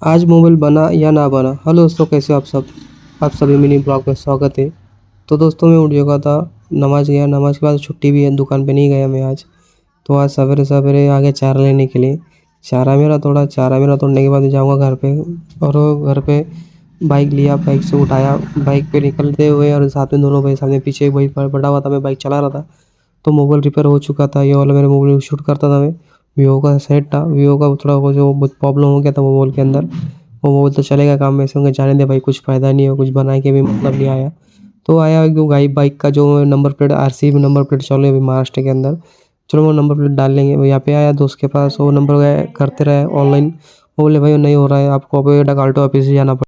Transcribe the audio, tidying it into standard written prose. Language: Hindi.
आज मोबाइल बना या ना बना। हेलो दोस्तों, कैसे हो आप सब। आप सभी मिनी ब्लॉग में स्वागत है। तो दोस्तों मैं उठ चुका था, नमाज़ गया, नमाज़ के बाद छुट्टी भी है, दुकान पे नहीं गया मैं आज। तो आज सवेरे सवेरे आ गया चारा लेने के लिए। चारा मेरा तोड़ने के बाद जाऊँगा घर पे। और घर पे बाइक लिया, बाइक से उठाया, बाइक पे निकलते हुए और साथ में दोनों भाई सामने पीछे एक भाई पड़ा हुआ था, मैं बाइक चला रहा था। तो मोबाइल रिपेयर हो चुका था, ये वाला मेरे मोबाइल शूट करता था मैं। वीवो का सेट था, वीवो का थोड़ा वो जो बहुत प्रॉब्लम हो गया था मोबाइल के अंदर। वो मोबाइल तो चलेगा काम में से, होंगे जाने दे भाई, कुछ फ़ायदा नहीं है, कुछ बना के भी मतलब नहीं आया। तो आया जो बाइक का जो नंबर प्लेट आरसी में नंबर प्लेट चल रही है अभी महाराष्ट्र के अंदर। चलो वो नंबर प्लेट डाल लेंगे। वो यहाँ पे आया दोस्त के पास, वो नंबर गए करते रहे ऑनलाइन। वो बोले भाई नहीं हो रहा है, आपको अभी डाक ऑफिस ही जाना पड़ेगा।